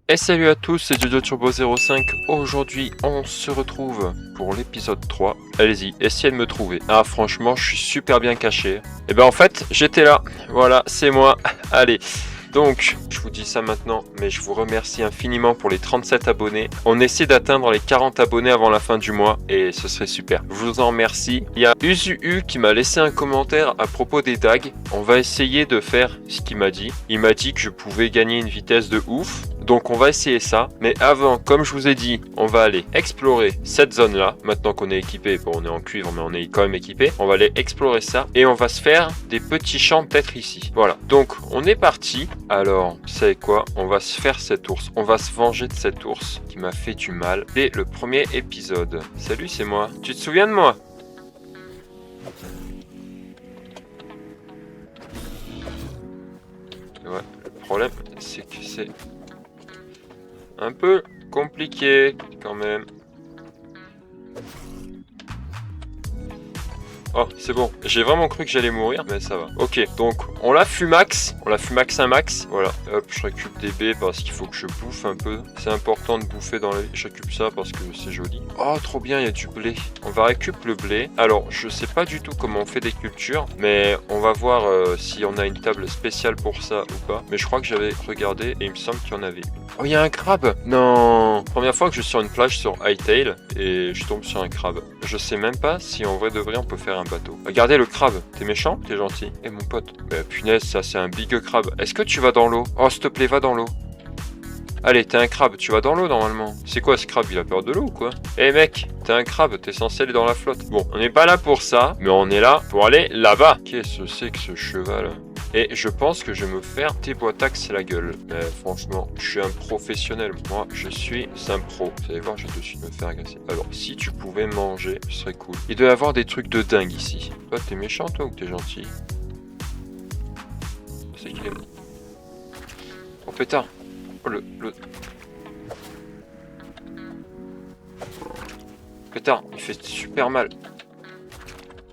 Et salut à tous, c'est Jojo Turbo 05. Aujourd'hui, on se retrouve pour l'épisode 3. Allez-y, essayez de me trouver. Ah, franchement, je suis super bien caché. Et ben en fait, j'étais là. Voilà, c'est moi. Allez. Donc, je vous dis ça maintenant, mais je vous remercie infiniment pour les 37 abonnés. On essaie d'atteindre les 40 abonnés avant la fin du mois et ce serait super. Je vous en remercie. Il y a Uzuu qui m'a laissé un commentaire à propos des dagues. On va essayer de faire ce qu'il m'a dit. Il m'a dit que je pouvais gagner une vitesse de ouf. Donc on va essayer ça, mais avant, comme je vous ai dit, on va aller explorer cette zone-là. Maintenant qu'on est équipé, bon on est en cuivre, mais on est quand même équipé. On va aller explorer ça et on va se faire des petits champs peut-être ici. Voilà, donc on est parti. Alors, vous savez quoi? On va se faire cet ours. On va se venger de cet ours qui m'a fait du mal dès le premier épisode. Salut, c'est moi. Tu te souviens de moi? Ouais, le problème, c'est que c'est un peu compliqué quand même. Oh, c'est bon. J'ai vraiment cru que j'allais mourir, mais ça va. Ok, donc on la fumax. On la fumax un max. Voilà. Hop, je récupère des baies parce qu'il faut que je bouffe un peu. C'est important de bouffer dans la vie. Je récupère ça parce que c'est joli. Oh, trop bien, il y a du blé. On va récupérer le blé. Alors, je sais pas du tout comment on fait des cultures, mais on va voir si on a une table spéciale pour ça ou pas. Mais je crois que j'avais regardé et il me semble qu'il y en avait une. Oh, il y a un crabe. Non. Première fois que je suis sur une plage sur Hytale et je tombe sur un crabe. Je sais même pas si en vrai de vrai on peut faire un bateau. Regardez le crabe. T'es méchant? T'es gentil? Eh mon pote. Bah punaise, ça c'est un big crabe. Est-ce que tu vas dans l'eau? Oh s'il te plaît, va dans l'eau. Allez, t'es un crabe, tu vas dans l'eau normalement. C'est quoi ce crabe? Il a peur de l'eau ou quoi? Eh mec, t'es un crabe, t'es censé aller dans la flotte. Bon, on n'est pas là pour ça, mais on est là pour aller là-bas. Qu'est-ce que c'est que ce cheval? Et je pense que je vais me faire déboîtax la gueule. Mais franchement, je suis un professionnel. Moi, je suis un pro. Vous allez voir, je vais tout de suite me faire agresser. Alors, si tu pouvais manger, ce serait cool. Il doit y avoir des trucs de dingue ici. Toi, t'es méchant, toi, ou t'es gentil? C'est qu'il est... Oh, pétard. Oh, le... Pétard, il fait super mal.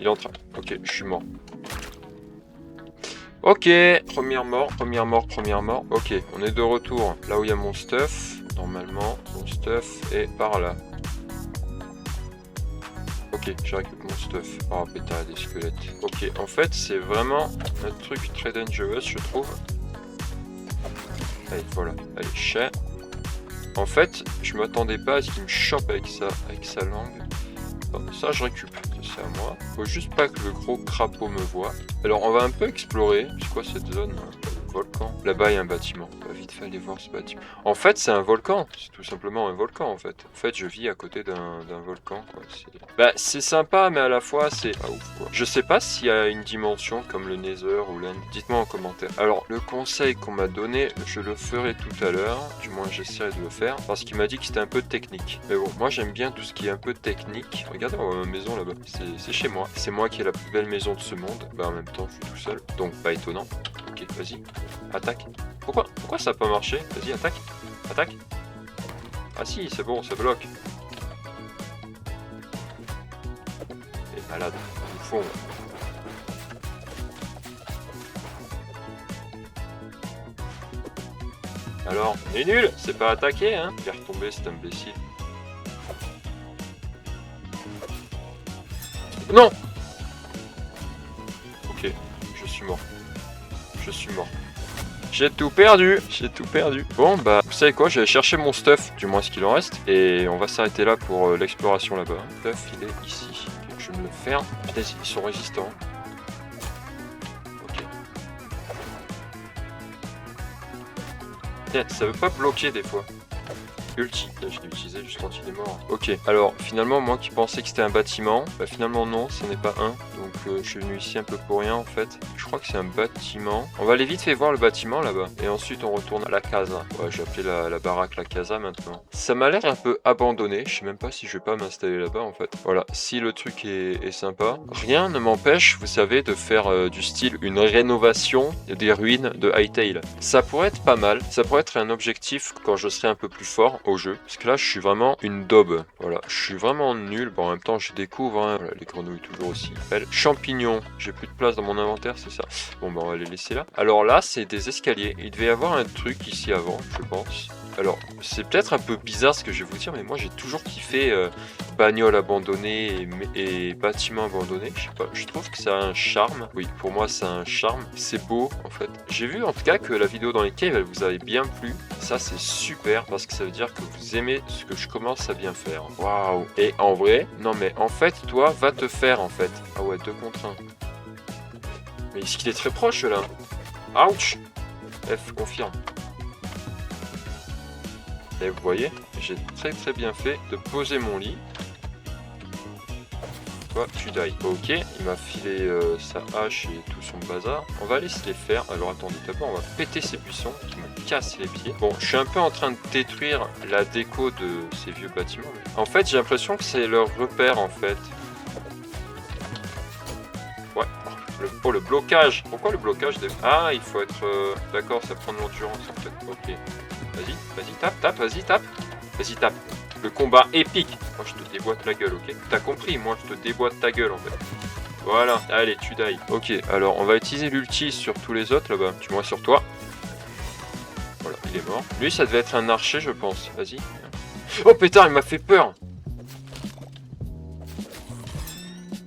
Il est en train... Ok, je suis mort. Ok, première mort, première mort, première mort. Ok, on est de retour là où il y a mon stuff. Normalement, mon stuff est par là. Ok, je récupère mon stuff. Oh pétard, il y a des squelettes. Ok, en fait, c'est vraiment un truc très dangereux, je trouve. Allez, voilà. Allez, chat. En fait, je m'attendais pas à ce qu'il me chope avec sa langue. Bon, ça, je récupère. C'est à moi. Faut juste pas que le gros crapaud me voit. Alors, on va un peu explorer. C'est quoi cette zone? Volcan. Là-bas, il y a un bâtiment. On va vite fait aller voir ce bâtiment. En fait, c'est un volcan. C'est tout simplement un volcan, en fait. En fait, je vis à côté d'un volcan, quoi. Bah, c'est sympa, mais à la fois, c'est pas ouf, quoi. Je sais pas s'il y a une dimension comme le Nether ou l'End. Dites-moi en commentaire. Alors, le conseil qu'on m'a donné, je le ferai tout à l'heure. Du moins, j'essaierai de le faire. Parce qu'il m'a dit que c'était un peu technique. Mais bon, moi, j'aime bien tout ce qui est un peu technique. Regardez ma maison là-bas. C'est chez moi. C'est moi qui ai la plus belle maison de ce monde. Bah, en même temps, je suis tout seul. Donc, pas étonnant. Ok, vas-y. Attaque. Pourquoi ça n'a pas marché? Vas-y, attaque. Attaque. Ah si, c'est bon, ça bloque. Et malade. Au fond. Alors, on est nul. C'est pas attaqué, hein. Il est retombé, cet imbécile. Non. Ok, je suis mort. Je suis mort. J'ai tout perdu, Bon bah, vous savez quoi, je vais chercher mon stuff, du moins ce qu'il en reste, et on va s'arrêter là pour l'exploration là-bas. Le stuff, il est ici. Okay, je vais me le faire. Vas-y, ils sont résistants. Ok. Tiens, ça veut pas bloquer des fois. Ulti, là je l'ai utilisé juste quand il est mort. Ok, alors finalement moi qui pensais que c'était un bâtiment, bah finalement non, ce n'est pas un. Donc je suis venu ici un peu pour rien en fait. Je crois que c'est un bâtiment. On va aller vite fait voir le bâtiment là-bas. Et ensuite on retourne à la casa. Ouais, j'ai appelé la baraque la casa maintenant. Ça m'a l'air un peu abandonné. Je sais même pas si je vais pas m'installer là-bas en fait. Voilà, si le truc est sympa. Rien ne m'empêche, vous savez, de faire du style une rénovation des ruines de Hytale. Ça pourrait être pas mal. Ça pourrait être un objectif quand je serai un peu plus fort. au jeu. Parce que là, je suis vraiment une daube. Voilà, je suis vraiment nul. Bon, en même temps, je découvre. Hein. Voilà, les grenouilles toujours aussi belles. Champignons. J'ai plus de place dans mon inventaire, c'est ça. Bon, bah, on va les laisser là. Alors là, c'est des escaliers. Il devait y avoir un truc ici avant, je pense. Alors, c'est peut-être un peu bizarre ce que je vais vous dire, mais moi, j'ai toujours kiffé bagnole abandonnée et bâtiments abandonnés. Je sais pas, je trouve que ça a un charme. Oui, pour moi, ça a un charme. C'est beau, en fait. J'ai vu, en tout cas, que la vidéo dans les caves, elle vous avait bien plu. Ça, c'est super, parce que ça veut dire que vous aimez ce que je commence à bien faire. Waouh! Et en vrai, non, mais en fait, toi, va te faire, en fait. Ah ouais, 2 contre 1. Mais est-ce qu'il est très proche, là? Ouch! F, confirme. Et vous voyez, j'ai très bien fait de poser mon lit. Toi, tu die. Ok, il m'a filé sa hache et tout son bazar. On va aller se les faire. Alors attendez, d'abord on va péter ces buissons qui me cassent les pieds. Bon, je suis un peu en train de détruire la déco de ces vieux bâtiments. En fait, j'ai l'impression que c'est leur repère en fait. Ouais. Oh, le blocage. Pourquoi le blocage Ah, il faut être... D'accord, ça prend de l'endurance en fait. Ok. Vas-y, tape, vas-y, tape. Vas-y, tape. Le combat épique. Moi, je te déboîte la gueule, ok? T'as compris, moi, je te déboîte ta gueule, en fait. Voilà, allez, tu die. Ok, alors, on va utiliser l'ulti sur tous les autres, là-bas. Tu vois, sur toi. Voilà, il est mort. Lui, ça devait être un archer, je pense. Vas-y. Oh, pétard, il m'a fait peur.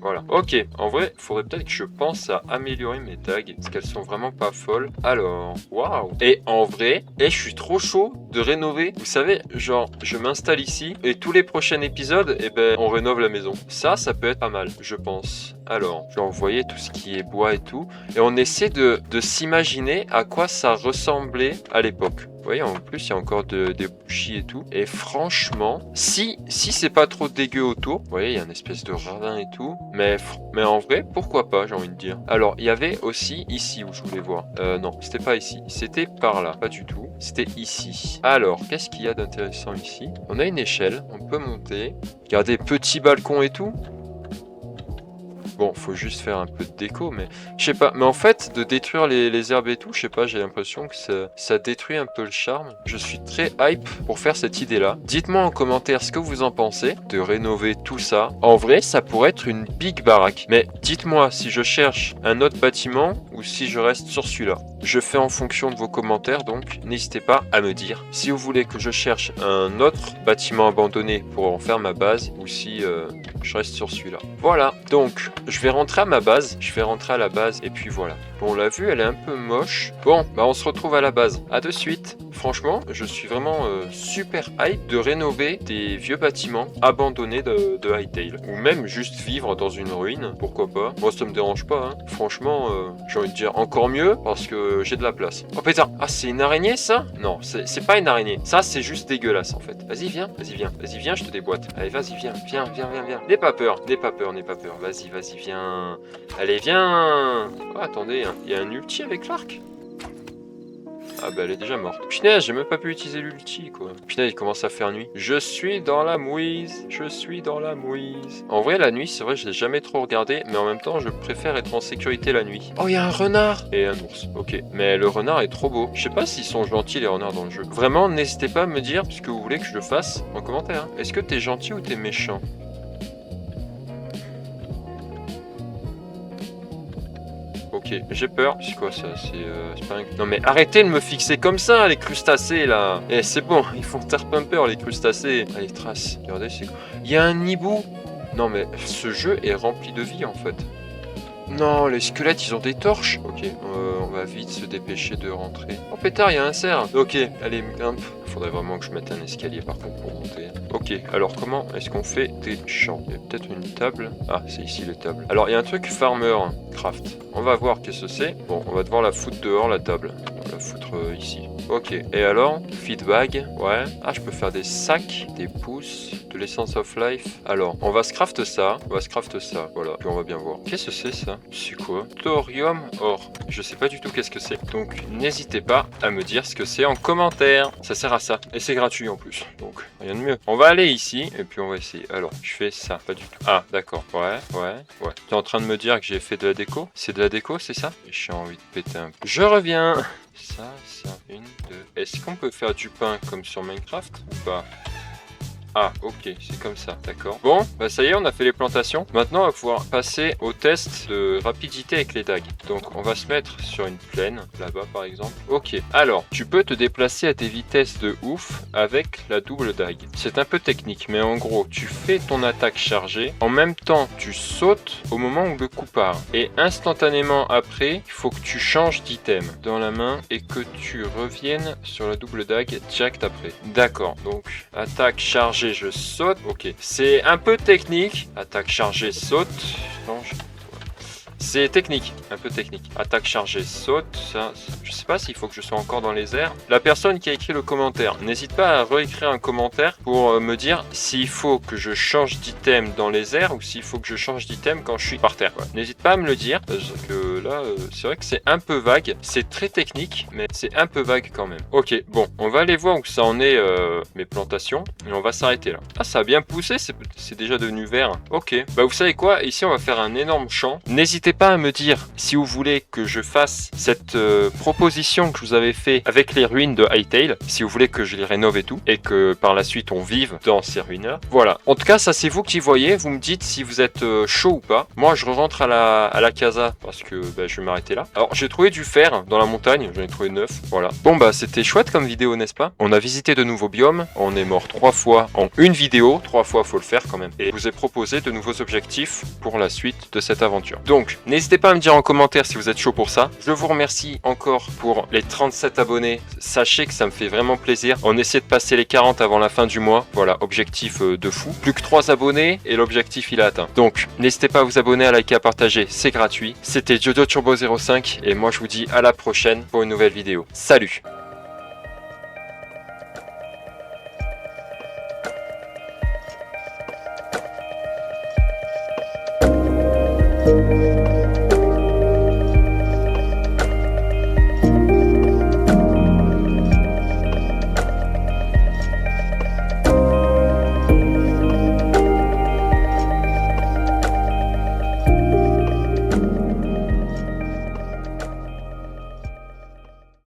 Voilà. Ok, en vrai, il faudrait peut-être que je pense à améliorer mes tags, parce qu'elles sont vraiment pas folles. Alors, waouh. Et en vrai, je suis trop chaud de rénover. Vous savez, genre, je m'installe ici, et tous les prochains épisodes, eh ben, on rénove la maison. Ça peut être pas mal, je pense. Alors, je vais envoyer tout ce qui est bois et tout, et on essaie de s'imaginer à quoi ça ressemblait à l'époque. Vous voyez, en plus, il y a encore des bougies et tout. Et franchement, si c'est pas trop dégueu autour, vous voyez, il y a une espèce de jardin et tout. Mais en vrai, pourquoi pas, j'ai envie de dire. Alors, il y avait aussi ici où je voulais voir. Non, c'était pas ici. C'était par là. Pas du tout. C'était ici. Alors, qu'est-ce qu'il y a d'intéressant ici? On a une échelle. On peut monter. Regardez, petit balcon et tout. Bon, faut juste faire un peu de déco, mais je sais pas. Mais en fait, de détruire les herbes et tout, je sais pas, j'ai l'impression que ça détruit un peu le charme. Je suis très hype pour faire cette idée-là. Dites-moi en commentaire ce que vous en pensez de rénover tout ça. En vrai, ça pourrait être une big baraque. Mais dites-moi si je cherche un autre bâtiment ou si je reste sur celui-là. Je fais en fonction de vos commentaires, donc n'hésitez pas à me dire si vous voulez que je cherche un autre bâtiment abandonné pour en faire ma base ou si je reste sur celui-là. Voilà, donc je vais rentrer à ma base, je vais rentrer à la base et puis voilà. Bon, on l'a vu, elle est un peu moche. Bon, bah on se retrouve à la base. À de suite. Franchement, je suis vraiment super hype de rénover des vieux bâtiments abandonnés de Hytale. Ou même juste vivre dans une ruine, pourquoi pas. Moi, ça me dérange pas, hein. Franchement, j'ai envie de dire encore mieux parce que j'ai de la place. Oh putain, ah c'est une araignée ça? Non, c'est pas une araignée. Ça, c'est juste dégueulasse en fait. Vas-y, viens, je te déboîte. Allez, vas-y, viens. N'aie pas peur. Vas-y, viens. Allez, viens. Oh, attendez, il y a un ulti avec l'arc? Ah bah elle est déjà morte. Punaise, j'ai même pas pu utiliser l'ulti quoi. Punaise, il commence à faire nuit. Je suis dans la mouise. En vrai, la nuit, c'est vrai, je l'ai jamais trop regardé, mais en même temps, je préfère être en sécurité la nuit. Oh, il y a un renard et un ours. Ok, mais le renard est trop beau. Je sais pas s'ils sont gentils les renards dans le jeu. Vraiment, n'hésitez pas à me dire ce que vous voulez que je le fasse en commentaire. Est-ce que t'es gentil ou t'es méchant? Ok, j'ai peur. C'est quoi ça? C'est pas un... Non mais arrêtez de me fixer comme ça, les crustacés là. Eh, c'est bon, ils font taire peur les crustacés. Allez, trace. Regardez, c'est quoi? Il y a un hibou. Non mais ce jeu est rempli de vie en fait. Non, les squelettes, ils ont des torches. Ok, on va vite se dépêcher de rentrer. Oh pétard, il y a un cerf. Ok, allez, grimpe. Faudrait vraiment que je mette un escalier par contre pour monter. Ok, alors comment est-ce qu'on fait des champs? Il y a peut-être une table. Ah, c'est ici les tables. Alors, il y a un truc farmer craft. On va voir qu'est-ce que c'est. Bon, on va devoir la foutre dehors, la table. On va la foutre ici. Ok, et alors? Feedbag, ouais. Ah, je peux faire des sacs, des pousses, de l'essence of life. Alors, on va se craft ça. Voilà, puis on va bien voir. Qu'est-ce que c'est ça? C'est quoi? Thorium or. Je sais pas du tout qu'est-ce que c'est. Donc, n'hésitez pas à me dire ce que c'est en commentaire. Ça sert à ça. Et c'est gratuit en plus. Donc, rien de mieux. On va aller ici, et puis on va essayer. Alors, je fais ça. Pas du tout. Ah, d'accord. Ouais. T'es en train de me dire que j'ai fait de la déco? C'est de la déco, c'est ça? J'ai envie de péter un peu. Je reviens. ça, 1, 2. Est-ce qu'on peut faire du pain comme sur Minecraft ou pas? Ah, ok, c'est comme ça, d'accord. Bon, bah ça y est, on a fait les plantations. Maintenant, on va pouvoir passer au test de rapidité avec les dagues. Donc, on va se mettre sur une plaine, là-bas par exemple. Ok, alors, tu peux te déplacer à des vitesses de ouf avec la double dague. C'est un peu technique, mais en gros, tu fais ton attaque chargée. En même temps, tu sautes au moment où le coup part. Et instantanément après, il faut que tu changes d'item dans la main et que tu reviennes sur la double dague direct après. D'accord, donc, attaque chargée. Je saute, ok, c'est un peu technique, attaque chargée, saute, change. C'est technique, un peu technique. Attaque chargée, saute, ça, je sais pas s'il faut que je sois encore dans les airs. La personne qui a écrit le commentaire, n'hésite pas à réécrire un commentaire pour me dire s'il faut que je change d'item dans les airs ou s'il faut que je change d'item quand je suis par terre. Ouais. N'hésite pas à me le dire, parce que là, c'est vrai que c'est un peu vague. C'est très technique, mais c'est un peu vague quand même. Ok, bon, on va aller voir où ça en est mes plantations, et on va s'arrêter là. Ah, ça a bien poussé, c'est déjà devenu vert. Ok, bah vous savez quoi, ici on va faire un énorme champ. N'hésitez pas à me dire si vous voulez que je fasse cette proposition que je vous avais fait avec les ruines de Hytale, si vous voulez que je les rénove et tout, et que par la suite on vive dans ces ruines-là. Voilà. En tout cas, ça c'est vous qui voyez. Vous me dites si vous êtes chaud ou pas. Moi, je rentre à la casa parce que bah, je vais m'arrêter là. Alors, j'ai trouvé du fer dans la montagne. J'en ai trouvé 9. Voilà. Bon, bah, c'était chouette comme vidéo, n'est-ce pas? On a visité de nouveaux biomes. On est mort 3 fois en une vidéo. 3 fois, faut le faire quand même. Et je vous ai proposé de nouveaux objectifs pour la suite de cette aventure. Donc, n'hésitez pas à me dire en commentaire si vous êtes chaud pour ça. Je vous remercie encore pour les 37 abonnés. Sachez que ça me fait vraiment plaisir. On essaie de passer les 40 avant la fin du mois. Voilà, objectif de fou. Plus que 3 abonnés et l'objectif il est atteint. Donc, n'hésitez pas à vous abonner, à liker, à partager. C'est gratuit. C'était Jojo Turbo 05 et moi je vous dis à la prochaine pour une nouvelle vidéo. Salut!